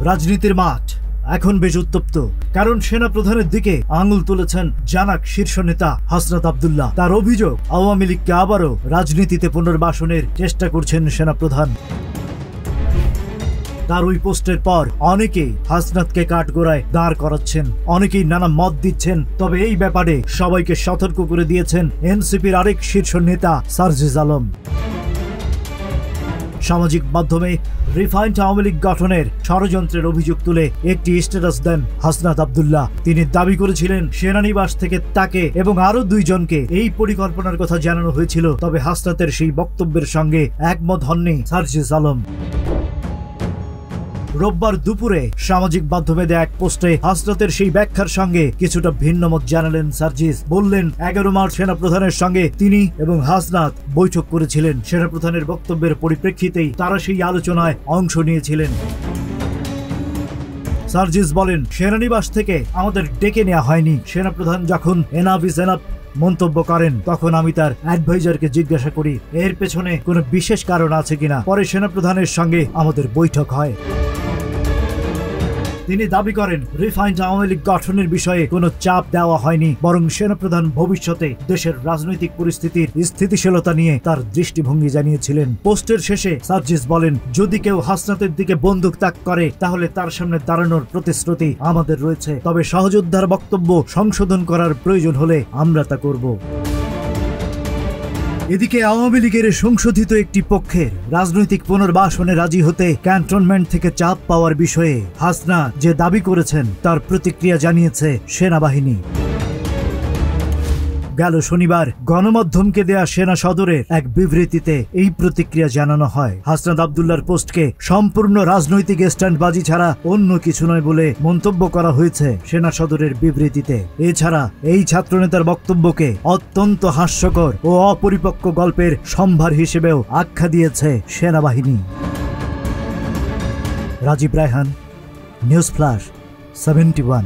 রাজনীতির মাঠ এখন বেশ উত্তপ্ত, কারণ সেনা প্রধানের দিকে আঙুল তুলেছেন জানাক শীর্ষ নেতা হাসনাত আব্দুল্লাহ। তার অভিযোগ, আওয়ামী লীগকে আবারও রাজনীতিতে পুনর্বাসনের চেষ্টা করছেন সেনাপ্রধান। তার ওই পোস্টের পর অনেকেই হাসনাতকে কাঠগড়ায় দাঁড় করাচ্ছেন, অনেকেই নানা মত দিচ্ছেন। তবে এই ব্যাপারে সবাইকে সতর্ক করে দিয়েছেন এনসিপির আরেক শীর্ষ নেতা সার্জিস আলম। সামাজিক মাধ্যমে রিফাইন্ড আওয়ামী লীগ গঠনের ষড়যন্ত্রের অভিযোগ তুলে একটি স্ট্যাটাস দেন হাসনাত আব্দুল্লাহ। তিনি দাবি করেছিলেন সেনানিবাস থেকে তাকে এবং আরো দুইজনকে এই পরিকল্পনার কথা জানানো হয়েছিল। তবে হাসনাতের সেই বক্তব্যের সঙ্গে একমত হননি সার্জিস আলম। রোববার দুপুরে সামাজিক মাধ্যমে দেয়া এক পোস্টে হাসনাতের সেই ব্যাখ্যার সঙ্গে কিছুটা ভিন্ন মত জানালেন সার্জিস। বললেন, 11 মার্চ সেনাপ্রধানের সঙ্গে তিনি এবং হাসনাত বৈঠক করেছিলেন। সেনাপ্রধানের বক্তব্যের পরিপ্রেক্ষিতেই তারা সেই আলোচনায় অংশ নিয়েছিলেন। সার্জিস বলেন, সেনানিবাস থেকে আমাদের ডেকে নেওয়া হয়নি। সেনাপ্রধান যখন এনাফ ইজ এনাফ মন্তব্য করেন তখন আমি তার অ্যাডভাইজারকে জিজ্ঞাসা করি এর পেছনে কোনো বিশেষ কারণ আছে কিনা। পরে সেনাপ্রধানের সঙ্গে আমাদের বৈঠক হয়। তিনি দাবি করেন, রিফাইন্ড আওয়ামী লীগ গঠনের বিষয়ে কোনো চাপ দেওয়া হয়নি, বরং সেনাপ্রধান ভবিষ্যতে দেশের রাজনৈতিক পরিস্থিতির স্থিতিশীলতা নিয়ে তার দৃষ্টিভঙ্গি জানিয়েছিলেন। পোস্টের শেষে সার্জিস বলেন, যদি কেউ হাসনাতের দিকে বন্দুক তাক করে তাহলে তার সামনে দাঁড়ানোর প্রতিশ্রুতি আমাদের রয়েছে। তবে সহযোদ্ধার বক্তব্য সংশোধন করার প্রয়োজন হলে আমরা তা করব। এদিকে আওয়ামী লীগের সংশোধিত একটি পক্ষের রাজনৈতিক পুনর্বাসনে রাজি হতে ক্যান্টনমেন্ট থেকে চাপ পাওয়ার বিষয়ে হাসনা যে দাবি করেছেন তার প্রতিক্রিয়া জানিয়েছে সেনাবাহিনী। গেল শনিবার গণমাধ্যমকে দেয়া সেনা সদরের এক বিবৃতিতে এই প্রতিক্রিয়া জানানো হয়। হাসনাত আব্দুল্লাহর পোস্টকে সম্পূর্ণ রাজনৈতিক স্ট্যান্ডবাজি ছাড়া অন্য কিছু নয় বলে মন্তব্য করা হয়েছে সেনা সদরের বিবৃতিতে। এছাড়া এই ছাত্রনেতার বক্তব্যকে অত্যন্ত হাস্যকর ও অপরিপক্ক গল্পের সম্ভার হিসেবেও আখ্যা দিয়েছে সেনাবাহিনী। Rajib Raihan, news flash 71।